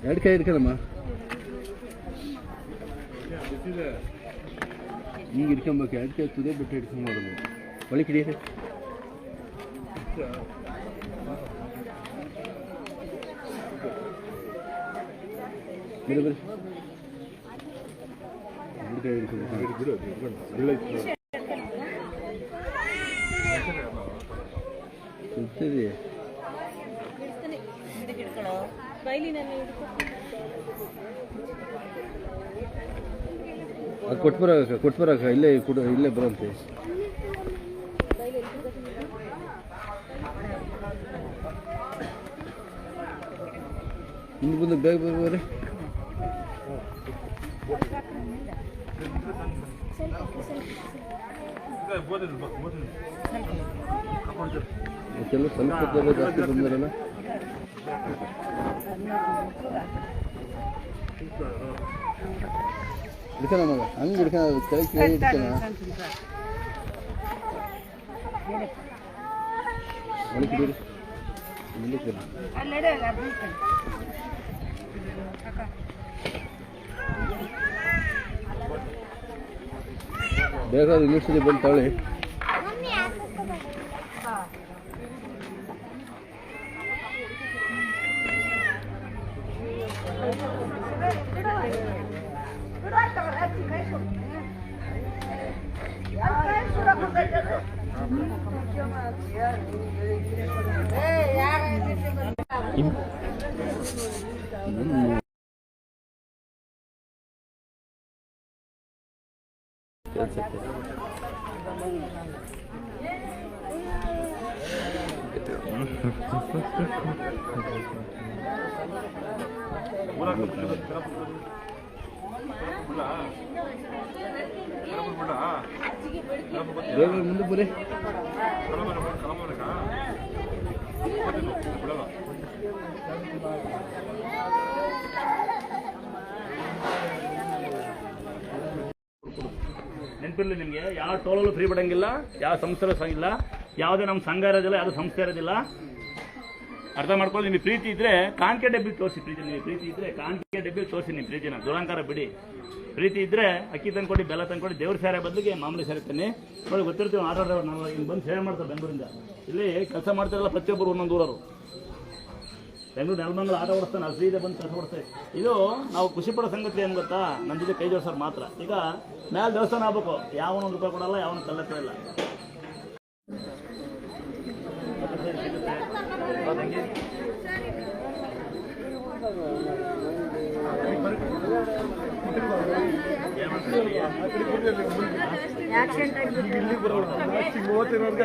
ಎರಡು ಕೈ ಹಿಡ್ಕಲ್ಲಮ್ಮ ಈಗ ಹಿಡ್ಕೊಬೇಕು ಎರಡು ಕೈ ತುದೇ ಬಿಟ್ಟು ಹಿಡ್ಕೊಂಬೋದು ಒಳಗೆ ಹಿಡಿಯಿರಿ ಬರೀ ಬರೀ ಎರಡು ಕೈ ಹಿಡ್ಕೊಬೇಕು ಸುತ್ತಿದೆ ಅದು ಕೊಟ್ಬರಕ ಇಲ್ಲೇ ಇಲ್ಲೇ ಬರಂತೆ ಇನ್ನು ಬಂದು ಬೇಗ ಬರ್ಬೋರಿ ಕೆಲವು ಸ್ವಲ್ಪ ಜಾಸ್ತಿ ಬಂದಿರಲ್ಲ ಹಿಡ್ಕಣ ಮಗ ಹಂಗೆ ಹಿಡ್ಕಣ ಕೆಳಗೆ ಹಿಡ್ಕಣ ಒಳಗೆ ಹಿಡೀರಿ ಬೇಗ ಯೂನಿವರ್ಸಿಟಿ ಬಂದು ತಾಳಿ ಮುಂದೆ ಬರೀ ನೆನಪಿರಲಿ ನಿಮಗೆ ಯಾವ ಟೋಲಲ್ಲೂ ಫ್ರೀ ಬಿಡಂಗಿಲ್ಲ, ಯಾವ ಸಂಸ್ಥೆ ಇಲ್ಲ, ಯಾವುದೇ ನಮ್ಮ ಸಂಘ ಇರೋದಿಲ್ಲ, ಯಾವುದೇ ಸಂಸ್ಥೆ ಇರೋದಿಲ್ಲ. ಅರ್ಥ ಮಾಡ್ಕೊಳ್ಳಿ. ನಿಮಗೆ ಪ್ರೀತಿ ಇದ್ರೆ ಕಾಣಿಕೆ ಡಬ್ಬಿ ತೋರಿಸಿ. ಪ್ರೀತಿ ನಿಮಗೆ ಪ್ರೀತಿ ಇದ್ರೆ ಕಾಣಿಕೆ ಡಬ್ಬಿ ತೋರಿಸಿ ನಿಮ್ಮ ಪ್ರೀತಿನ. ದುರಂಕಾರ ಬಿಡಿ. ಪ್ರೀತಿ ಇದ್ರೆ ಅಕ್ಕಿ ತಂದ್ಕೊಡಿ, ಬೆಲ್ಲ ತಂದ್ಕೊಡಿ, ದೇವ್ರ ಸೇರೆ ಬದಲಿಗೆ ಮಾಮೂಲಿ ಸೇರೆ ತನ್ನಿ. ನೋಡಿ ಗೊತ್ತಿರ್ತೀವಿ ಆಟೋಡ್ರವ್ರು ನಾವು ಇಲ್ಲಿ ಬಂದು ಸೇವೆ ಮಾಡ್ತಾರೆ ಬೆಂಗಳೂರಿಂದ. ಇಲ್ಲಿ ಕೆಲಸ ಮಾಡ್ತಾರಲ್ಲ ಪ್ರತಿಯೊಬ್ಬರು ಒಂದೊಂದು ಊರವರು. ಬೆಂಗಳೂರು ನೆಲಮಂಗಲ ಆಟೋ ಓಡಿಸ್ತಾನೆ, ಅಲ್ಲಿ ಫ್ರೀದೆ ಬಂದು ಕೆಲಸ ಓಡಿಸ್ತೇವೆ. ಇದು ನಾವು ಖುಷಿ ಪಡೋ ಸಂಗತಿ ಏನು ಗೊತ್ತಾ, ನಮ್ಮ ಜೊತೆ ಕೈ ಜೋಡಿಸೋರು ಮಾತ್ರ. ಈಗ ಮೇಲೆ ದೇವಸ್ಥಾನ ಆಗ್ಬೇಕು, ಯಾವನೊಂದು ರೂಪಾಯಿ ಕೊಡಲ್ಲ, ಯಾವನು ಕಲ್ಲತ್ತಿರಲ್ಲ.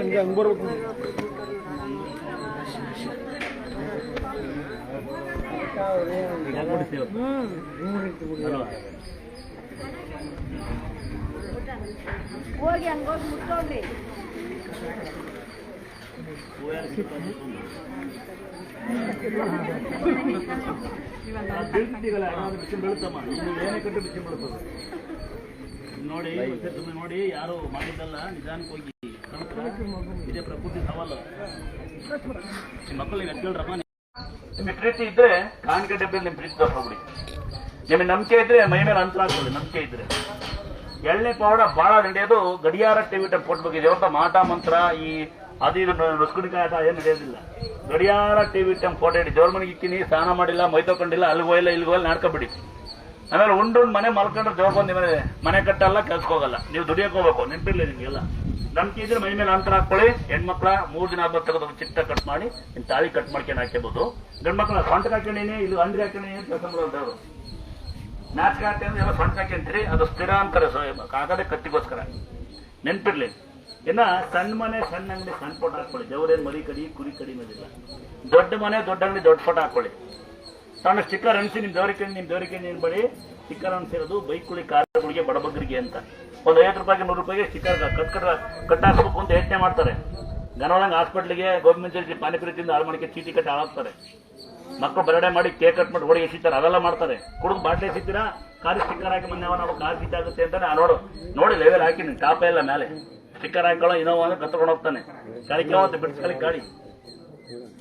ಹಂಗೆ ಬರ್ಬೇಕು. ಹೋಗಿ ಹಂಗೋಗಿ ಮುಟ್ಟೋಗ್ರಿ. ಬೀಳ್ತಿದ್ದೀಗಲ್ಲ, ಬಿಸಿ ಬೀಳುತ್ತಮ್ಮ. ಏನೇ ಕಟ್ಟು ಬಿಸಿ ಬೀಳುತ್ತದೆ ನೋಡಿ. ನೋಡಿ, ಯಾರು ಮಾಡಿದ್ದಲ್ಲ, ನಿಧಾನಕ್ಕೆ ಹೋಗಿ. ಇದೇ ಪ್ರಕೃತಿ ಸವಾಲು. ನಿಮ್ಮ ಮಕ್ಕಳು ನೀವು ಎತ್ಕೊಳ್ರಮ್ಮ. ನಿಮಗೆ ಪ್ರೀತಿ ಇದ್ರೆ ಕಾಣಿಕೆ ಡಬ್ಬಿಯಲ್ಲಿ ನಿಮ್ಮ ಪ್ರೀತಿ ತಗೊಂಡ್ಬಿಡಿ. ನಿಮಗೆ ನಂಬಿಕೆ ಇದ್ರೆ ಮೈ ಮೇಲೆ ಅಂತರ ಹಾಕೊಳ್ಳಿ. ನಂಬಿಕೆ ಇದ್ರೆ ಎಳ್ಳೆ ಪೌಡ ಭಾಳ ನಡೆಯೋದು ಗಡಿಯಾರ ಟಿವಿ ಕೊಟ್ಬೇಕು. ದೇವರ ಮಾಟ ಮಂತ್ರ ಈ ಅದು ಇದು ನುಸ್ಕುಡಿಕಾಯ ಏನು ನಡೆಯೋದಿಲ್ಲ. ಗಡಿಯಾರ ಟಿವಿ ಫೋಟೋ ಇಡಿ. ದೇವ್ರ ಮನೆಗೆ ಇಕ್ಕಿನಿ, ಸ್ನಾನ ಮಾಡಿಲ್ಲ, ಮೈ ತೊಗೊಂಡಿಲ್ಲ, ಅಲ್ಲಿಗೆ ಹೋಗಿಲ್ಲ, ಇಲ್ಲಿಗೆ ಹೋಗಿ ನಾಡ್ಕೊಬಿಡಿ. ಆಮೇಲೆ ಉಂಡು ಮನೆ ಮಲ್ಕೊಂಡ್ರೆ ದೇವ್ರ ಬಂದು ನಿಮಗೆ ಮನೆ ಕಟ್ಟಲ್ಲ, ಕೆಲ್ಸಕ್ಕೆ ಹೋಗಲ್ಲ. ನೀವು ದುಡಿಯೋಕೆ ಹೋಗ್ಬೇಕು. ನೆನಪಿರ್ಲಿ ನಿಮಗೆಲ್ಲ. ನಂಬಿಕೆ ಇದ್ರೆ ಮೈ ಮೇಲೆ ಅಂತರ ಹಾಕೊಳ್ಳಿ. ಹೆಣ್ಮಕ್ಳ 3 ದಿನ ಹಬ್ಬ ತೆಗೆದು ಚಿಟ್ಟ ಕಟ್ ಮಾಡಿ ತಾಳಿ ಕಟ್ ಮಾಡ್ಕೊಂಡು ಹಾಕ್ಯಬಹುದು. ಗಂಡು ಮಕ್ಳ ಸೊಂಟಕ್ಕೆ ಹಾಕೊಂಡಿನಿ, ಇಲ್ಲಿ ಅಂದ್ರಿ ಹಾಕೊಂಡಿನಿ ಅಂತ ಕೆಲಸ ಮಾಡೋದು. ನಾಚಿಕೆ ಹಾಕಿ ಅಂದ್ರೆ ಎಲ್ಲ ಸೊಂಟಕ್ಕೆ ಹಾಕ್ಯಂತೀರಿ, ಅದು ಸ್ಥಿರ ಅಂತಾರೆ. ಆಗದೆ ಕತ್ತಿಗೋಸ್ಕರ. ನೆನಪಿರ್ಲಿ. ಇನ್ನ ಸಣ್ಣ ಮನೆ, ಸಣ್ಣ ಅಂಗಡಿ, ಸಣ್ಣ ಫೋಟೋ ಹಾಕೊಳ್ಳಿ. ದೇವರೇನು ಮರಿ ಕಡಿ ಕುರಿ ಕಡಿ ಅನ್ನೋದಿಲ್ಲ. ದೊಡ್ಡ ಮನೆ, ದೊಡ್ಡ ಅಂಗಡಿ, ದೊಡ್ಡ ಫೋಟೋ ಹಾಕೊಳ್ಳಿ. ಸಣ್ಣ ಸ್ಟಿಕ್ಕರ್ ಅನಿಸಿ ನಿಮ್ಮ ದೇವರಿಗೆ ಏನು ಬಡಿ ಸ್ಟಿಕ್ಕರ್ ಅನಿಸಿರೋದು ಬೈಕ್ಗಳಿಗೆ, ಕಾರ್ಗಳಿಗೆ, ಬಡಬಗ್ಗರಿಗೆ ಅಂತ. ಒಂದು 50 ರೂಪಾಯಿಗೆ 100 ರೂಪಾಯಿಗೆ ಸ್ಟಿಕ್ಕರ್ ಕಟ್ಟಾಕಬೇಕು ಅಂತ ಯೋಚನೆ ಮಾಡ್ತಾರೆ. ಗನವಳಂಗೆ ಹಾಸ್ಪಿಟ್ಲಿಗೆ ಗೋರ್ಮೆಂಟ್ ಪಾನಿಪುರಿ ತಿಂದು ಹಾಳು ಮಾಡಿಕೆ ಚೀಟಿ ಕಟ್ಟಿ ಹಾಳಾಗ್ತಾರೆ. ಮಕ್ಕಳು ಬರಡೆ ಮಾಡಿ ಕೇಕ್ ಕಟ್ ಮಾಡಿ ಹೊಡಿ ಎಸಿತಾರೆ. ಅದೆಲ್ಲ ಮಾಡ್ತಾರೆ. ಕುಡಿದು ಬಾಟ್ಲಿ ಎಸಿತೀರಾ, ಕಾರ್ ಸ್ಟಿಕ್ಕರ್ ಹಾಕಿ ಮೊನ್ನೆ ನಾವು ಕಾರ್ ಸೀಟ್ ಆಗುತ್ತೆ ಅಂತಾನೆ. ನೋಡಿ ಲೆವೆಲ್ ಹಾಕಿ ಟಾಪ ಎಲ್ಲ ಮೇಲೆ ಸ್ಟಿಕ್ಕರ್ ಹಾಕೊಳ್ಳೋ ಇನ್ನೋವಾ ಅಂದ್ರೆ ಕತ್ಕೊಂಡು ಹೋಗ್ತಾನೆ. ಗಾಳಿ ಕೇವತ್ತು ಬಿಡಿಸ್ಕೊಳ್ಳಿ ಗಾಡಿ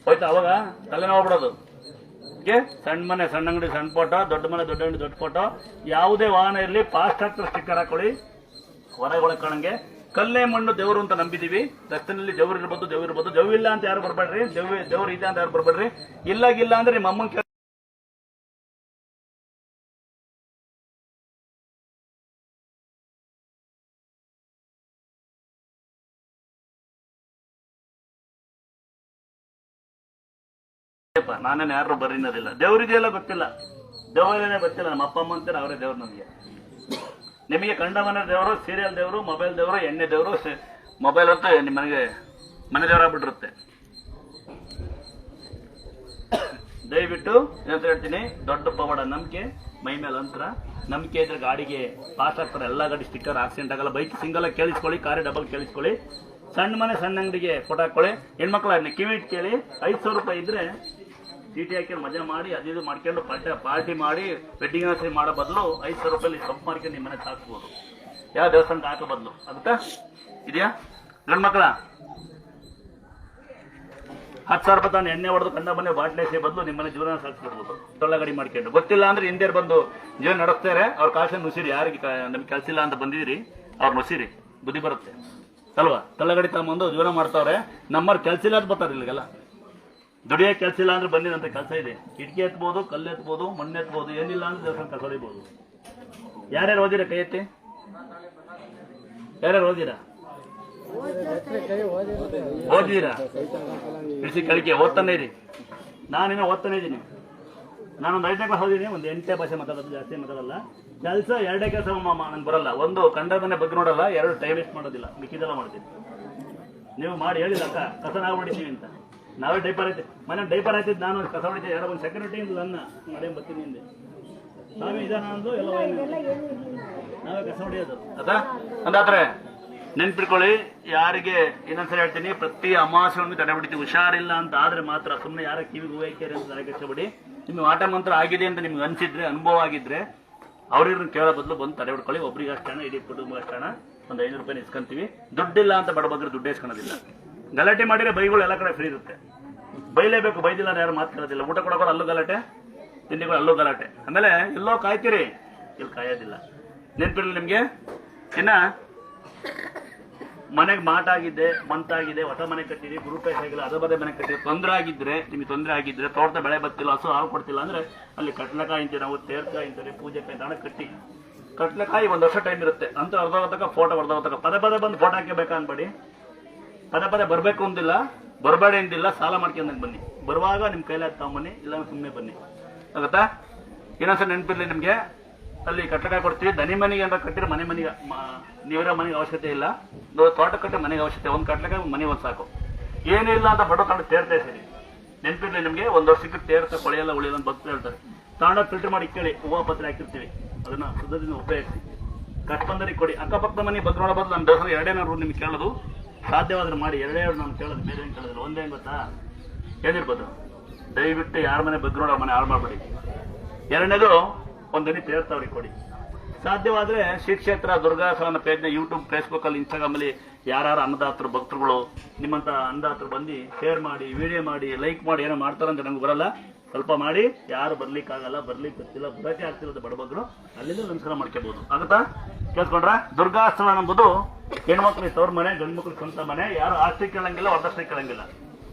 ಹೋಯ್ತಾ. ಅವಾಗ ತಲೆನೋವು ಬಿಡೋದು. ಸಣ್ಣ ಮನೆ ಸಣ್ಣ ಅಂಗಡಿ ಸಣ್ಣ ಫೋಟೋ, ದೊಡ್ಡ ಮನೆ ದೊಡ್ಡ ಅಂಗಡಿ ದೊಡ್ಡ ಫೋಟೋ, ಯಾವುದೇ ವಾಹನ ಇರಲಿ ಫಾಸ್ಟ್ ಟ್ರ್ಯಾಕ್ಟರ್ ಸ್ಟಿಕ್ಕರ್ ಹಾಕೊಳ್ಳಿ. ಹೊರಗೊಳಗೆ ಕಾಣಂಗೆ ಕಲ್ಲೇ ಮಣ್ಣು ದೇವರು ಅಂತ ನಂಬಿದೀವಿ. ರಸ್ತೆನಲ್ಲಿ ದೇವ್ರು ಇರ್ಬೋದು, ದೇವ್ರು ಇರ್ಬೋದು. ದೇವ್ ಇಲ್ಲ ಅಂತ ಯಾರು ಬರ್ಬೇಡ್ರಿ, ದೇವ್ರು ಇದೆ ಅಂತ ಯಾರು ಬರ್ಬೇಡ್ರಿ. ಇಲ್ಲ ಅಂದ್ರೆ ನಿಮ್ಮ ಅಮ್ಮನ ನಾನೇನು ಯಾರು ಬರ್ರಿ ಅನ್ನೋದಿಲ್ಲ. ದೇವ್ರಿದೆಯಲ್ಲ ಗೊತ್ತಿಲ್ಲ, ದೇವರೇನೇ ಗೊತ್ತಿಲ್ಲ. ನಮ್ಮ ಅಪ್ಪ ಅಮ್ಮ ಅಂತಾರೆ, ಅವರೇ ದೇವ್ರು ನಮಗೆ. ನಿಮಗೆ ಕಂಡ ಮನೆ ದೇವರು, ಸೀರಿಯಲ್ ದೇವರು, ಮೊಬೈಲ್ ದೇವರು, ಎಣ್ಣೆ ದೇವರು, ಮೊಬೈಲ್ ಅಂತ ನಿಮ್ಮ ಮನೆಗೆ ಮನೆ ದೇವರಾಗ್ಬಿಟ್ಟಿರುತ್ತೆ. ದಯವಿಟ್ಟು ಏನಂತ ಹೇಳ್ತೀನಿ, ದೊಡ್ಡ ಪವಾಡ ನಂಬಿಕೆ, ಮೈ ಮೇಲೆ ಅಂತರ ನಂಬಿಕೆ ಇದ್ರೆ ಗಾಡಿಗೆ ಪಾಸ್ ಆಗ್ತಾರೆ. ಎಲ್ಲ ಗಾಡಿ ಸ್ಟಿಕ್ಕರ್ ಆಕ್ಸಿಡೆಂಟ್ ಆಗಲ್ಲ. ಬೈಕ್ ಸಿಂಗಲ್ ಕೇಳಿಸ್ಕೊಳ್ಳಿ, ಕಾರ್ ಡಬಲ್ ಕೇಳಿಸ್ಕೊಳ್ಳಿ. ಸಣ್ಣ ಮನೆ ಸಣ್ಣ ಅಂಗಡಿಗೆ ಫೋಟೋ ಹಾಕೊಳ್ಳಿ. ಹೆಣ್ಮಕ್ಳು ಕಿವಿ ಕೇಳಿ 500 ರೂಪಾಯಿ ಇದ್ರೆ ಚೀಟಿ ಹಾಕಿ ಮಜಾ ಮಾಡಿ ಅದು ಮಾಡ್ಕೊಂಡು ಪಾರ್ಟಿ ಮಾಡಿ ವೆಡ್ಡಿಂಗ್ ಆನಿವರ್ಸರಿ ಮಾಡೋ ಬದಲು 500 ರೂಪಾಯಿ ಸಬ್ ಮಾಡ್ಕೊಂಡು ನಿಮ್ಮ ಮನೆಗೆ ಹಾಕ್ಬೋದು. ಯಾವ ದೇವಸ್ಥಾನಕ್ಕೆ ಹಾಕೋ ಬದಲು ಆಗುತ್ತಾ? ಇದೆಯಾ ಗಂಡು ಮಕ್ಕಳ 10,000 ರೂಪಾಯಿ ತಾನು ಎಣ್ಣೆ ಹೊಡೆದು ಕಂಡ ಮನೆ ಬಾಟ್ಲೇಸಿ ಬದಲು ನಿಮ್ಮನೆ ಜೀವನ ಸಾಗಿಸ್ಬಿಡ್ಬೋದು. ಟೊಳ್ಳಗಡಿ ಮಾಡ್ಕೊಂಡು. ಗೊತ್ತಿಲ್ಲ ಅಂದ್ರೆ ಹಿಂದೆ ಬಂದು ಜೀವನ ನಡೆಸ್ತಾರೆ. ಅವ್ರ ಕಾಸನ್ನು ನುಸಿರಿ. ಯಾರಿಗೆ ನಮ್ಗೆ ಕೆಲಸ ಇಲ್ಲ ಅಂತ ಬಂದಿದ್ದೀರಿ ಅವ್ರು ನುಸಿರಿ, ಬುದ್ಧಿ ಬರುತ್ತೆ ಅಲ್ವಾ? ತಳ್ಳಗಡಿ ತಗೊಂಬಂದು ಜೀವನ ಮಾಡ್ತಾವ್ರೆ. ನಮ್ಮವ್ರು ಕೆಲಸ ಇಲ್ಲ ಅಂತ ಬರ್ತಾರೆ. ಇಲ್ಲಿಗೆಲ್ಲ ದುಡಿಯೋಕೆ ಕೆಲಸ ಇಲ್ಲ ಅಂದ್ರೆ ಬಂದಿದಂತ ಕೆಲಸ ಇದೆ. ಇಟ್ಕೆ ಎತ್ಬೋದು, ಕಲ್ಲು ಎತ್ಬೋದು, ಮಣ್ಣು ಎತ್ಬೋದು. ಏನಿಲ್ಲ ಅಂದ್ರೆ ದೇವಸ್ಥಾನ ಕಸ ಹೊಡಿಬೋದು. ಯಾರ್ಯಾರು ಓದಿರಾ? ಕೈ ಎತ್ತಿ. ಯಾರ್ಯಾರು ಓದಿರಾ? ಓದಿದ್ದೀರಾ? ಕೃಷಿ ಕಳಿಕೆ ಓದ್ತಾನೆ ಇರಿ. ನಾನಿನ್ನ ಓದ್ತಾನೆ ಇದ್ದೀನಿ. ನಾನೊಂದು 5ನೇ ಕ್ಲಾಸ್ ಓದಿದ್ದೀನಿ. ಒಂದು 8ನೇ ಭಾಷೆ ಮಾತಾಡೋದು, ಜಾಸ್ತಿ ಮಾತಾಡಲ್ಲ. ಕೆಲಸ 2 ಕೆಲಸ ನಂಗೆ ಬರಲ್ಲ. ಒಂದು ಕಂಡ ಮನೆ ಬಗ್ಗೆ ನೋಡಲ್ಲ, 2 ಟೈಮ್ ವೇಸ್ಟ್ ಮಾಡೋದಿಲ್ಲ, ಮಿಕ್ಕಿದೆಲ್ಲ ಮಾಡ್ತೀನಿ. ನೀವು ಮಾಡಿ ಹೇಳಿಲ್ಲ ಅಕ್ಕ ಕಸ ನಾವು ಹೊಡಿತೀವಿ ಅಂತ. ನಾವೇ ಡೈಪರ್ ಐತಿ ಮನೆ ಡೈಪರ್ ಆಯ್ತಿದ್ದು ನಾನು ಕಸ ಹೊಡಿತೀವಿ. ಯಾರೋ ಒಂದು ಸೆಕ್ಯೂರಿಟಿ ಇಲ್ಲ ನನ್ನ ಮಾಡೇ ಬರ್ತೀನಿ ಹಿಂದೆ ನಾವೇ ಇದಾನ ಅಂದು ಎಲ್ಲ ನಾವೇ ಕಸ ಹೊಡಿಯೋದು ಅದಾ. ಅಂದಾದ್ರೆ ನೆನ್ಪಿಟ್ಕೊಳ್ಳಿ. ಯಾರಿಗೆ ಇನ್ನೊಂದ್ಸರಿ ಹೇಳ್ತೀನಿ, ಪ್ರತಿ ಅಮಾವಾಸ್ಯೆಯನ್ನು ತಡೆ ಬಿಡ್ತೀವಿ. ಹುಷಾರಿಲ್ಲ ಅಂತ ಆದ್ರೆ ಮಾತ್ರ ಸುಮ್ಮನೆ ಯಾರ ಕಿವಿಗೆ ಹೂವೈಕೆರೆ ಅಂತ ತಲೆ ಕೆಚ್ಚಬಿಡಿ. ನಿಮ್ಗೆ ಆಟ ಮಂತ್ರ ಆಗಿದೆ ಅಂತ ನಿಮ್ಗೆ ಅನ್ಸಿದ್ರೆ, ಅನುಭವ ಆಗಿದ್ರೆ ಅವ್ರಿವ್ರನ್ನ ಕೇಳೋ ಬದಲು ಬಂದು ತಡೆ ಬಿಡ್ಕೊಳ್ಳಿ. ಒಬ್ರಿಗೆ ಅಷ್ಟಣ, ಇಡೀ ಕುಟುಂಬ ಅಷ್ಟಣ. ಒಂದು 500 ರೂಪಾಯಿ ಇಸ್ಕೊಂತೀವಿ. ದುಡ್ಡಿಲ್ಲ ಅಂತ ಬಡಬಗ್ರೆ ದುಡ್ಡು ಇಸ್ಕೊಳೋದಿಲ್ಲ. ಗಲಾಟೆ ಮಾಡಿದ್ರೆ ಬೈಗಳು ಎಲ್ಲ ಕಡೆ ಫ್ರೀ ಇರುತ್ತೆ. ಬೈಲೇಬೇಕು, ಬೈದಿಲ್ಲ ಯಾರು ಮಾತಾಡೋದಿಲ್ಲ. ಊಟ ಕೊಡೋರು ಅಲ್ಲೂ ಗಲಾಟೆ, ತಿಂಡಿಗಳು ಅಲ್ಲೂ ಗಲಾಟೆ. ಆಮೇಲೆ ಎಲ್ಲೋ ಕಾಯ್ತೀರಿ, ಇಲ್ಲಿ ಕಾಯೋದಿಲ್ಲ. ನೆನ್ಪಿರಲಿ ನಿಮ್ಗೆ. ಇನ್ನ ಮನೆಗೆ ಮಾಟಾಗಿದೆ, ಮಂತಾಗಿದೆ, ಹೊಸ ಮನೆ ಕಟ್ಟಿರಿ, ಗುರುಪೇಶ ಆಗಿಲ್ಲ, ಅದ ಬದೇ ಮನೆ ಕಟ್ಟಿರಿ, ತೊಂದರೆ ಆಗಿದ್ರೆ, ನಿಮಗೆ ತೊಂದರೆ ಆಗಿದ್ರೆ, ತೋಟದ ಬೆಳೆ ಬತ್ತಿಲ್ಲ, ಹಸು ಹಾಲು ಕೊಡ್ತಿಲ್ಲ ಅಂದ್ರೆ ಅಲ್ಲಿ ಕಟ್ಲೆಕಾಯಿ ಅಂತೀವಿ ನಾವು, ತೇರ್ಕಾಯಿ ಅಂತಾರೆ, ಪೂಜೆಕಾಯಿ ಹಣ ಕಟ್ಟಿ. ಕಟ್ಲೆಕಾಯಿ 1 ವರ್ಷ ಟೈಮ್ ಇರುತ್ತೆ ಅಂತ. ಅರ್ಧವತ್ತಕ ಫೋಟೋ ಹೊಡೆದವತ್ತಕ ಪದೇ ಬಂದು ಫೋಟೋ ಹಾಕಬೇಕಾ ಅನ್ಬೇಡಿ. ಪದೇ ಬರಬೇಕು ಅಂದಿಲ್ಲ, ಬರಬೇಡಿ ಅಂದಿಲ್ಲ. ಸಾಲ ಮಾಡ್ಕೊಂಡಂಗೆ ಬನ್ನಿ. ಬರುವಾಗ ನಿಮ್ಮ ಕೈಲಿ ತಗೊಂಬನ್ನಿ, ಇಲ್ಲ ಸುಮ್ಮನೆ ಬನ್ನಿ. ಆಗುತ್ತಾ? ಇನ್ನೊಂದ್ಸಲ ನೆನಪಿರ್ಲಿ ನಿಮಗೆ. ಅಲ್ಲಿ ಕಟ್ಟಡ ಕೊಡ್ತೀವಿ. ದನಿ ಮನೆಗೆ ಅಂತ ಕಟ್ಟಿದ್ರೆ ಮನೆಗೆ ನೀವರ ಮನೆಗೆ ಅವಶ್ಯಕತೆ ಇಲ್ಲ. ತೋಟ ಕಟ್ಟೆ ಮನೆಗೆ ಅವಶ್ಯಕತೆ. ಒಂದು ಕಟ್ಲೆಕಾಯಿ ಮನೆ ಒಂದು ಸಾಕು. ಏನಿಲ್ಲ ಅಂತ ಬಡೋ ತಗೊಂಡು ತೇರ್ತಾ ಇರ್ತೀರಿ. ನೆನಪಿರ್ಲಿ ನಿಮಗೆ. 1 ವರ್ಷಕ್ಕೆ ತೇರ್ತಾ ಕೊಳೆಯಲ್ಲ ಉಳಿಯಲ್ಲ ಅಂತ ಭಕ್ತರು ಹೇಳ್ತಾರೆ. ತಗೊಂಡೋಗಿ ಫಿಲ್ಟರ್ ಮಾಡಿ ಇಕ್ಕೇಳಿ, ಹೂವು ಪತ್ರ ಹಾಕಿರ್ತೀವಿ. ಅದನ್ನ ಶುದ್ಧದಿಂದ ಉಪಯೋಗಿಸಿ. ಕಟ್ ಬಂದರಿಗೆ ಕೊಡಿ. ಅಕ್ಕಪಕ್ಕದ ಮನೆ ಬಗ್ಗೆ ನೋಡೋ ಬದಲು ನಮ್ಮ ದೇವಸ್ಥಾನ 2 ನಿಮ್ಗೆ ಕೇಳೋದು ಸಾಧ್ಯವಾದ್ರೆ ಮಾಡಿ. 2 ನಾನು ಕೇಳೋದು, ಬೇರೆ ಏನು ಕೇಳೋದಿಲ್ಲ. ಒಂದೇ ಗೊತ್ತಾ ಏನಿರ್ಬೋದು. ದಯವಿಟ್ಟು ಯಾರ ಮನೆ ಬಗ್ಗೆ ನೋಡೋ ಮನೆ ಹಾಳು ಮಾಡಬೇಡಿ. 2ನೇದು ಒಂದು ದನಿ ತೇರ್ತಾವ್ರಿಗೆ ಕೊಡಿ. ಸಾಧ್ಯವಾದ್ರೆ ಶ್ರೀ ಕ್ಷೇತ್ರ ದುರ್ಗಾಸನ ಪೇಜ್ನ ಯೂಟ್ಯೂಬ್, ಫೇಸ್ಬುಕ್ ಅಲ್ಲಿ, ಇನ್ಸ್ಟಾಗ್ರಾಮ್ ಅಲ್ಲಿ ಯಾರು ಅನ್ನದಾತರು ಭಕ್ತರುಗಳು ನಿಮ್ಮಂತ ಅನ್ನದಾತರು ಬಂದು ಶೇರ್ ಮಾಡಿ, ವಿಡಿಯೋ ಮಾಡಿ, ಲೈಕ್ ಮಾಡಿ, ಏನೋ ಮಾಡ್ತಾರಂತ ನಂಗೆ ಬರಲ್ಲ. ಸ್ವಲ್ಪ ಮಾಡಿ. ಯಾರು ಬರ್ಲಿಕ್ಕಾಗಲ್ಲ, ಬರ್ಲಿಕ್ಕೆ ಗೊತ್ತಿಲ್ಲ, ಬರಕ್ಕೆ ಆಗ್ತಿರೋದು ಬಡಬಗ್ರು ಅಲ್ಲಿಂದ ನಮಸ್ಕಾರ ಮಾಡ್ಕೋಬಹುದು. ಆಗುತ್ತಾ? ಕೇಳ್ಕೊಂಡ್ರ? ದುರ್ಗಾಸ್ಥಾನ ಎಂಬುದು ಹೆಣ್ಮಕ್ಳಿಗೆ ತವ್ರ ಮನೆ, ಗಂಡು ಮಕ್ಳಿಗೆ ಸ್ವಂತ ಮನೆ. ಯಾರು ಆಸ್ತಿ ಕೇಳಂಗಿಲ್ಲ, ವರ್ದಕ್ಷಿಣೆ ಕೇಳಂಗಿಲ್ಲ.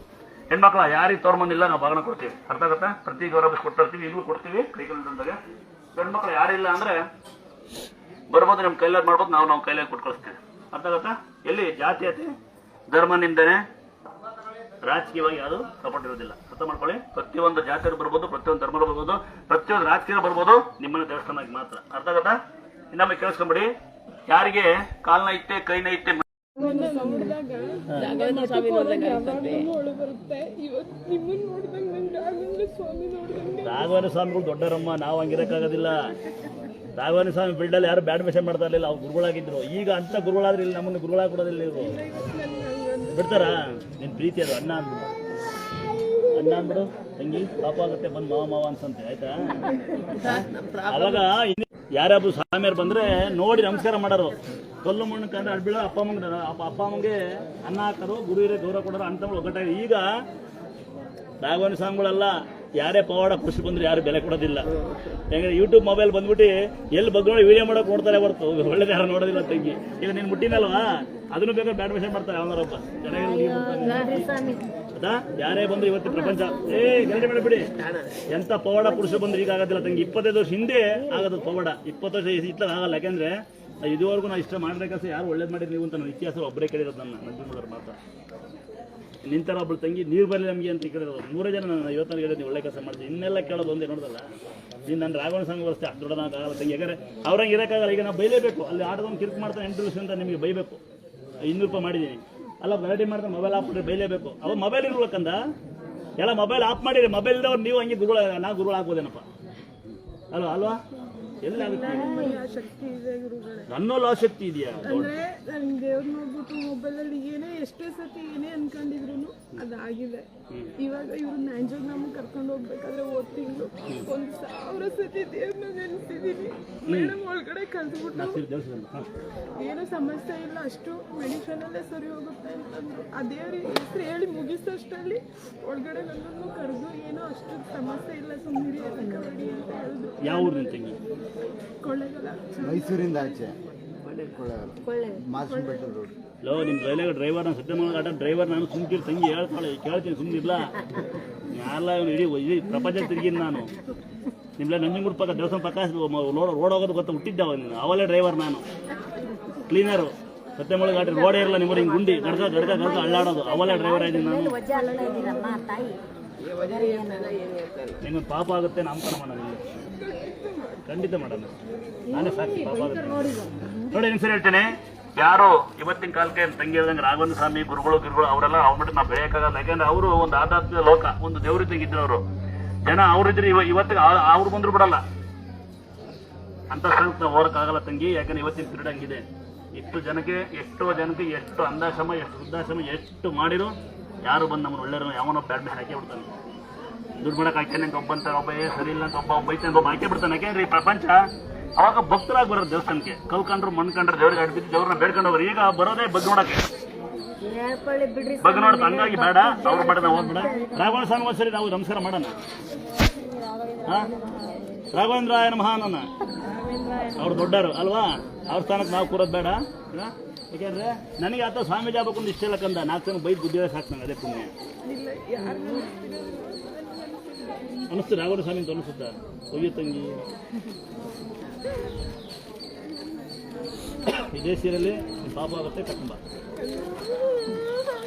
ಹೆಣ್ಮಕ್ಳ ಯಾರಿಗೆ ತವ್ರ ಬಂದಿಲ್ಲ ನಾವು ಬಾಗಣ ಕೊಡ್ತೀವಿ. ಅರ್ಥ ಆಗುತ್ತಾ? ಪ್ರತಿ ಗೌರವ ಕೊಟ್ಟಿರ್ತೀವಿ, ಈಗಲೂ ಕೊಡ್ತೀವಿ ಕೈಗೊಂಡಾಗ. ಗಂಡ್ಮಕ್ಳು ಯಾರಿಲ್ಲ ಅಂದ್ರೆ ಬರ್ಬೋದು, ನಮ್ಮ ಕೈಲಾದ ಮಾಡ್ಬೋದು, ನಾವು ಕೈಲಾಗ ಕೊಟ್ಟು ಕಳಿಸ್ತೀವಿ. ಅರ್ಥ ಆಗುತ್ತಾ? ಎಲ್ಲಿ ಜಾತೀಯತೆ ಧರ್ಮ ನಿಂದನೆ ರಾಜಕೀಯವಾಗಿ ಯಾವುದು ಸಪೋರ್ಟ್ ಇರೋದಿಲ್ಲ. ಅರ್ಥ ಮಾಡ್ಕೊಳ್ಳಿ. ಪ್ರತಿಯೊಂದು ಜಾತಿಯರು ಬರ್ಬೋದು, ಪ್ರತಿಯೊಂದು ಧರ್ಮರು ಬರ್ಬೋದು, ಪ್ರತಿಯೊಂದು ರಾಜಕೀಯ ಬರ್ಬೋದು, ನಿಮ್ಮನ್ನ ದೇವಸ್ಥಾನಕ್ಕೆ ಮಾತ್ರ. ಅರ್ಥ ಆಗುತ್ತಾ? ಇನ್ನೊಮ್ಮೆ ಕೇಳಿಸ್ಕೊಂಬಿಡಿ. ಯಾರಿಗೆ ಕಾಲ್ನ ಐತೆ, ಕೈನ ಐತೆ, ರಾಘವೇಂದ್ರ ಸ್ವಾಮಿಗಳು ದೊಡ್ಡರಮ್ಮ. ನಾವು ಹಂಗಿರಕ್ಕಾಗೋದಿಲ್ಲ. ರಾಘವೇಂದ್ರ ಸ್ವಾಮಿ ಬಿಲ್ಡಲ್ಲಿ ಯಾರು ಬ್ಯಾಡ್ ಮೆಸೇಜ್ ಮಾಡ್ತಾ ಇರಲಿಲ್ಲ. ಅವ್ರು ಗುರುಗಳಾಗಿದ್ರು. ಈಗ ಅಂತ ಗುರುಗಳಾದ್ರೆ ಇಲ್ಲಿ ನಮ್ಮನ್ನು ಗುರುಗಳಾಗಿ ಕೊಡೋದಿಲ್ಲ. ಇವರು ಬಿಡ್ತಾರ? ನಿನ್ ಪ್ರೀತಿ ಅದು. ಅಣ್ಣ ಅಂದ್ಬಿಡು ತಂಗಿ, ಪಾಪ ಆಗುತ್ತೆ, ಬಂದು ಮಾವ ಅನ್ಸಂತೆ. ಆಯ್ತಾ? ಅವಾಗ ಯಾರ್ಯಾರು ಸ್ವಾಮಿಯರು ಬಂದ್ರೆ ನೋಡಿ ನಮಸ್ಕಾರ ಮಾಡೋರು. ಕೊಲ್ಲು ಮಣ್ಣು ಕಂಡ್ರೆ ಅಡ್ಬಿಡೋ ಅಪ್ಪ ಅಮ್ಮಂಗೆ ಅನ್ನ ಹಾಕೋರು, ಗುರು ಹಿರಿಯ ಗೌರವ ಕೊಡೋರು, ಅಂತ ಒಗ್ಗಟ್ಟಾಗಿ. ಈಗ ರಾಘವೇಂದ್ರ ಸ್ವಾಮಿಗಳೆಲ್ಲ ಯಾರೇ ಪವಾಡ ಪುರುಷ ಬಂದ್ರೆ ಯಾರು ಬೆಲೆ ಕೊಡೋದಿಲ್ಲ. ಯಾಕಂದ್ರೆ ಯೂಟ್ಯೂಬ್ ಮೊಬೈಲ್ ಬಂದ್ಬಿಟ್ಟು ಎಲ್ಲಿ ಬಗ್ಗೆ ವಿಡಿಯೋ ಮಾಡೋಕೆ ನೋಡ್ತಾರೆ ಹೊರತು ಒಳ್ಳೇದು ಯಾರು ನೋಡೋದಿಲ್ಲ ತಂಗಿ. ಈಗ ನೀನು ಮುಟ್ಟಿನಲ್ವಾ ಅದನ್ನು ಬೇಕಾದ್ರೆ ಬ್ಯಾಡ್ ಮೆಸೇಜ್ ಮಾಡ್ತಾರೆ ಅವನರೊಬ್ಬ ಚೆನ್ನಾಗಿ ಅದಾ ಯಾರೇ ಬಂದ್ರು ಇವತ್ತು ಪ್ರಪಂಚ ಗಲಾಟೆ ಮಾಡಬೇಡಿ. ಎಂತ ಪವಾಡ ಪುರುಷ ಬಂದ್ರೆ ಈಗ ಆಗೋದಿಲ್ಲ ತಂಗಿ. 25 ವರ್ಷ ಹಿಂದೆ ಆಗೋದು ಪವಾಡ, 20 ವರ್ಷ ಇತ್ತ ಆಗಲ್ಲ. ಯಾಕೆಂದ್ರೆ ಇದುವರೆಗೂ ನಾವು ಇಷ್ಟ ಮಾಡಿದ ಕೆಲಸ ಯಾರು ಒಳ್ಳೇದು ಮಾಡಿದ್ರಿ ನೀವು ಅಂತ ನನ್ನ ಇತಿಹಾಸ ಒಬ್ಬರೇ ಕೇಳಿರೋದು ನನ್ನ ನಂಜುಂಡರ ಮಾತ್ರ. ನಿಂತರ ಒಬ್ಬಳು ತಂಗಿ ನೀರು ಬರಲಿ ನಮಗೆ ಅಂತ ಕೇಳಿರೋದು 100 ಜನ ನಾನು 50 ಹೇಳಿದ್ರೆ ನೀವು ಒಳ್ಳೆ ಕೆಲಸ ಮಾಡ್ತೀವಿ. ಇನ್ನೆಲ್ಲ ಕೇಳೋದು ಒಂದೇ ನೋಡೋದಲ್ಲ. ನೀನು ನನ್ನ ರಾಘವನ ಸಂಘ ಬರುತ್ತೆ ಅಷ್ಟು ದೊಡ್ಡದಾಗಲ್ಲ ತಂಗಿ. ಯಾಕಂದ್ರೆ ಅವ್ರಂಗೆ ಇರೋಕ್ಕಾಗಲ್ಲ. ಈಗ ನಾವು ಬೈಲೇಬೇಕು. ಅಲ್ಲಿ ಆಟೋದೊಂದು ಕಿರ್ಕ್ ಮಾಡ್ತಾನೆ 8 ವರ್ಷ ಅಂತ ನಿಮಗೆ ಬೈಬೇಕು. 200 ರೂಪಾಯಿ ಮಾಡಿದ್ದೀನಿ ಅಲ್ಲ ಗಲಾಟೆ ಮಾಡ್ತಾರೆ. ಮೊಬೈಲ್ ಆಫ್ ಮಾಡಿದ್ರೆ ಬೈಲೇಬೇಕು. ಅವ ಮೊಬೈಲ್ ಇರ್ಬೇಕಂದ ಎಲ್ಲ ಮೊಬೈಲ್ ಆಫ್ ಮಾಡಿರಿ. ಮೊಬೈಲ್ ಇದ್ದವ್ರು ನೀವು ಹಂಗೆ ಗುರುಗಳು ಆಗ್ಬೋದೇನಪ್ಪ ಅಲ್ವಾ? ಎಲ್ಲಾಗುತ್ತೆ ನನ್ನೋಲ್ಲ ಆಸಕ್ತಿ ಇದೆಯಾ? ಅಂದ್ರೆ ನನ್ಗೆ ದೇವ್ರ ನೋಡ್ಬಿಟ್ಟು ಮೊಬೈಲಲ್ಲಿ ಏನೇ ಎಷ್ಟೇ ಸತಿ ಏನೇ ಅನ್ಕೊಂಡಿದ್ರು ಅದಾಗಿದೆ. ಇವಾಗ ಇವ್ರು ನ್ಯಾಂಜೋಗ್ರಾಮ್ ಕರ್ಕೊಂಡು ಹೋಗ್ಬೇಕಾದ್ರೆ ಹೋದ ತಿಂಗಳು 1000 ಸತಿ ದೇವ್ರನ್ನ ನೆನೆಸಿದೀನಿ. ಮೇಡಮ್ ಒಳಗಡೆ ಕಲ್ತ್ಬಿಟ್ಟು ಏನೋ ಸಮಸ್ಯೆ ಇಲ್ಲ, ಅಷ್ಟು ಮೆಡಿಷನ್ ಅಲ್ಲೇ ಸರಿ ಹೋಗುತ್ತೆ ಅಂತಂದ್ರು. ಆ ದೇವ್ರ ಹೆಸರು ಹೇಳಿ ಮುಗಿಸೋಷ್ಟರಲ್ಲಿ ಒಳಗಡೆ ನನ್ನನ್ನು ಕರೆದು ಏನೋ ಅಷ್ಟು ಸಮಸ್ಯೆ ಇಲ್ಲ ಸುಮ್ಮನೆ ಅಂತ ಹೇಳಿದ್ರು. ಯಾವ ಊರಿನ ತಂಗಿ? ಕೊಳ್ಳೇಗಾಲ, ಮೈಸೂರಿಂದ ಆಚೆ ಮಾಸ್ಟರ್ ರೋಡ್. ಲೋ ನಿಮ್ಮ ರೈಲ್ವೆ ಡ್ರೈವರ್ ನಾನು ಸತ್ಯಮಂಗಲ ಆಟ ಡ್ರೈವರ್ ನಾನು ಸುಮ್ಕಿರು ತಂಗಿ ಹೇಳ್ತಾಳೆ ಕೇಳ್ತೀನಿ ಸುಮ್ಮನಿರ್ಲ. ಯಾರಲ್ಲ ಇಡೀ ಪ್ರಪಂಚ ತಿರುಗಿನ ನಾನು. ನಿಮ್ಮೆಲ್ಲ ನಂಜನಗೂಡು ಪಕ್ಕ ದೇವಸ್ಥಾನ ಪಕ್ಕ ರೋಡ್ ಹೋಗೋದು ಗೊತ್ತಾ ಹುಟ್ಟಿದ್ದೆ ನೀನು. ಅವಲೇ ಡ್ರೈವರ್ ನಾನು, ಕ್ಲೀನರು. ಸತ್ಯಮಂಗಲ ಘಾಟಿ ರೋಡೇ ಇರಲ್ಲ ನಿಮ್ಮ ಹಿಂಗೆ ಗುಂಡಿ ಗಡ್ಕ ಅಳ್ಳಾಡೋದು. ಅವಲೇ ಡ್ರೈವರ್ ಆಗಿದ್ದೀನಿ ನಾನು. ನಿಮಗೆ ಪಾಪ ಆಗುತ್ತೆ ನಾಮಕರಣ ಮಾಡೋಣ ಖಂಡಿತ ಮಾಡೋಣ. ನಾನೇ ಸಾಕು ಪಾಪ ಆಗುತ್ತೆ ನೋಡಿ. ನಿಮ್ಸರಿ ಹೇಳ್ತೇನೆ, ಯಾರು ಇವತ್ತಿನ ಕಾಲಕ್ಕೆ ತಂಗಿ ಹೇಳ್ದಂಗೆ ರಾಘವೇಂದ್ರ ಸ್ವಾಮಿ ಗುರುಗಳು ಅವರೆಲ್ಲ ಅವ್ಬಿಟ್ಟು ನಾವು ಬೆಳೆಯೋಕ್ಕಾಗಲ್ಲ. ಯಾಕಂದ್ರೆ ಅವರು ಒಂದು ಆಧ್ಯಾತ್ಮಿಕ ಲೋಕ, ಒಂದು ದೇವ್ರಿದ್ದಂಗೆ ಇದ್ರು ಅವರು. ಜನ ಅವ್ರಿದ್ರೆ ಇವತ್ತಿಗೆ ಅವ್ರು ಬಂದ್ರು ಬಿಡಲ್ಲ ಅಂತ ಸ್ಥಳಕ್ಕೆ ಹೋಗಕ್ಕಾಗಲ್ಲ ತಂಗಿ. ಯಾಕಂದ್ರೆ ಇವತ್ತಿನ ಪಿರಿಯಡ್ ಹಂಗಿದೆ. ಎಷ್ಟೋ ಜನಕ್ಕೆ ಎಷ್ಟು ಅಂಧಾಶ್ರಮ ಎಷ್ಟು ವೃದ್ಧಾಶ್ರಮ ಎಷ್ಟು ಮಾಡಿರು ಯಾರು ಬಂದು ನಮ್ಮನ್ನು ಒಳ್ಳೆಯರು ಯಾವನೋ ಬ್ಯಾಡ್ ಮೇಲೆ ಹಾಕಿ ಬಿಡ್ತಾನೆ. ದುಡ್ಡು ಮಾಡಕ್ಕೆ ಹಾಕ್ತಾನೆ ಅಂತ ಒಬ್ಬಂತ ಒಬ್ಬ ಸರಿ ಇಲ್ಲ ಅಂತ ಒಬ್ಬ ಬೈತಾನೆ ಒಬ್ಬ ಹಾಕಿ ಬಿಡ್ತಾನೆ. ಯಾಕೆಂದ್ರೆ ಈ ಪ್ರಪಂಚ ಅವಾಗ ಭಕ್ತರಾಗಿ ಬರೋದು ದೇವಸ್ಥಾನಕ್ಕೆ. ಕಲ್ಕೊಂಡ್ರು ಮಣ್ಕೊಂಡ್ರು ದೇವ್ರಿಗೆ ಅಡ್ಬಿದ್ದು ದೇವ್ರನ್ನ ಬೇಡ್ಕೊಂಡು ಹೋಗ್ರು. ಈಗ ಬರೋದೇ ಬಗ್ ನೋಡಕ್ಕೆ, ಬಗ್ ನೋಡ್ದು. ಹಂಗಾಗಿ ಬೇಡ ಅವ್ರು ಬೇಡ ನಾವು ಹೋಗ್ಬೇಡ. ರಾಘವೇಂದ್ರ ಸ್ವಾಮಿ ಒಂದ್ಸರಿ ನಾವು ನಮಸ್ಕಾರ ಮಾಡೋಣ. ರಾಘವೇಂದ್ರಾಯ ನಮಃ ಅನ್ನೋಣ. ಅವ್ರು ದೊಡ್ಡರು ಅಲ್ವಾ, ಅವ್ರ ಸ್ಥಾನಕ್ಕೆ ನಾವು ಕೂರೋದು ಬೇಡ. ಯಾಕೆಂದ್ರೆ ನನಗೆ ಆತ ಸ್ವಾಮೀಜಿ ಆಗ್ಬೇಕಂದು ಇಷ್ಟ ಇಲ್ಲ ಕಂದ. 4 ಜನ ಬೈದು ಬುದ್ಧಿಯ ಸಾಕು ನಂಗೆ. ಅದೇ ಪುಣ್ಯ ಅನಿಸ್ತು ರಾಘವೇಂದ್ರ ಸ್ವಾಮಿ ಅಂತ ಅನಿಸುತ್ತಾ? ಒಯ್ಯು ತಂಗಿ ಇದೇ ಸೀರಲ್ಲಿ ಪಾಪ ಆಗುತ್ತೆ ಕಟ್ಟಂಬ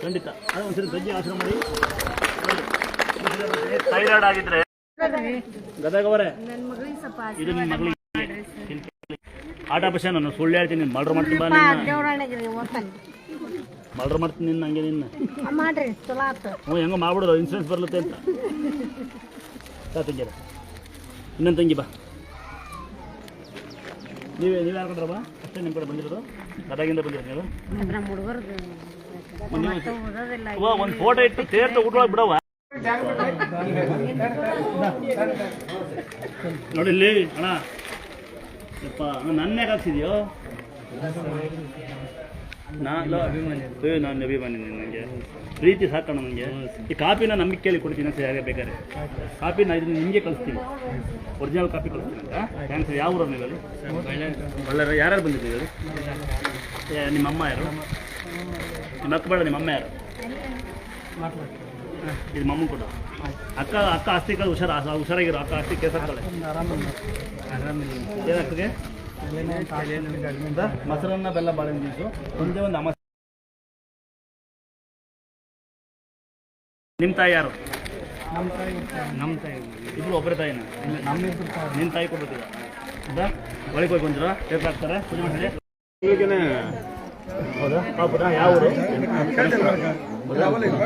ಖಂಡಿತ. ಅದು ಒಂದ್ಸರಿ ಗಜ್ಜಿ ಆಶ್ರಮ ಮಾಡಿ. ಥೈರಾಯ್ಡ್ ಆಗಿದ್ರೆ ಗದಗವರೇ ಇದು ನಿಮ್ಮ ಮಗಳಿಗೆ ಆಟ ಆಪರೇಷನ್. ನಾನು ಸುಳ್ಳು ಹೇಳ್ತೀನಿ, ಮರ್ಡರ್ ಮಾಡ್ತೀನಿ ಬಾ ಮರ್ಡರ್ ಮಾಡ್ತೀನಿ ನಿನ್ನ. ಹಂಗೆ ನಿನ್ನ ಹೆಂಗೋ ಮಾಡ್ಬಿಡೋದು ಇನ್ಸೂರೆನ್ಸ್ ಬರ್ಲತ್ತೆ ಅಂತ. ತಂಗಿರ ಇನ್ನೊಂದು ತಂಗಿ ಬಾ. ನೀವೇ ಯಾರು ಕಂಡ್ರ ಬಾ? ಅಷ್ಟೇ ನಿಮ್ಮ ಕಡೆ ಬಂದಿರೋದು? ಗದಗಿಂದ ಬಂದಿರೋದು ನೀವು? ಒಂದು ಫೋಟೋ ಇಟ್ಟು ತೇರ್ತ ಊಟವಾಗಿ ಬಿಡವ ನೋಡಿ ಇಲ್ಲಿ ಅಣ್ಣ. ಯಪ್ಪ ನನ್ನ ಯಾಕೆ ಹಾಕ್ಸಿದ್ಯೋ? ನಾನು ಅಭಿಮಾನಿ. ನನಗೆ ಪ್ರೀತಿ ಸಾಕಣ. ನನಗೆ ಈ ಕಾಪಿನ ನಂಬಿಕೆ ಕೇಳಿ ಕೊಡ್ತೀನಿ ಅಂತ ಯಾರೇ ಬೇಕಾದ್ರೆ. ಕಾಪಿನ ಇದನ್ನು ನಿಮಗೆ ಕಳಿಸ್ತೀನಿ, ಒರಿಜಿನಲ್ ಕಾಪಿ ಕಳಿಸ್ತೀನಿ ಅಂತ. ಥ್ಯಾಂಕ್ಸ್. ಯಾವ ಊರು ನೀವು? ಒಳ್ಳೆ ಯಾರ್ಯಾರು ಬಂದಿದ್ದೀವಿ? ನಿಮ್ಮ ಅಮ್ಮ ಯಾರು? ನಿಮ್ಮ ಅಕ್ಕ ಬೇಡ, ನಿಮ್ಮ ಅಮ್ಮ ಯಾರು? ಇದು ಮಮ್ಮ ಕೂಡ. ಅಕ್ಕ ಆಸ್ತಿ ಕಲ್ ಹುಷಾರಾಗಿರೋ. ಅಕ್ಕ ಆಸ್ತಿ ಕೇಸ್ ಹಾಕ್ತಾಳೆ. ಏನಾಗ್ತದೆ? ಮೊಸರನ್ನ ಬೆಲ್ಲ ಬಾಳೆಹಣ್ಣು ಜ್ಯೂಸು ಒಂದೇ ಒಂದು ಅಮಾಸೆ. ನಿಮ್ಮ ತಾಯಿ ಯಾರು? ನಮ್ಮ ತಾಯಿ ಇಬ್ಬರು ಒಬ್ಬರೇ ತಾಯಿನ? ನಿನ್ನ ತಾಯಿ ಕೊಡ್ಬೇಕಿಲ್ಲ ಹೌದಾ? ಒಳಗೆ ಹೋಗಿ ಬಂದಿರೋ ಟೇಪ್ ಹಾಕ್ತಾರೆ ಪೂಜೆ ಮಾಡ್ತಾರೆ. ಹೌದಾ? ಹೌದಾ? ಯಾವ ಊರು?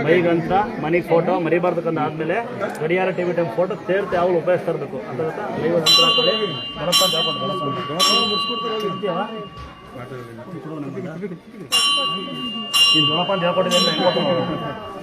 ಬೈಗಂತ ಮನೆಗೆ ಫೋಟೋ ಮರಿಬಾರ್ದಕ್ಕಂತ ಆದಮೇಲೆ ಗಡಿಯಾರ ಟಿವಿ ಟೈಮ್ ಫೋಟೋ ತೇರ್ತೆ ಯಾವಾಗ ಉಪಯೋಗಿಸ್ತಾ ಇರಬೇಕು ಅಂತ ಗೊತ್ತಾ? ನೀನು ದೊಡ್ಡಪ್ಪ ಅಂತ ಹೇಳ್ಕೊಟ್ಟಿದ್ದೆ.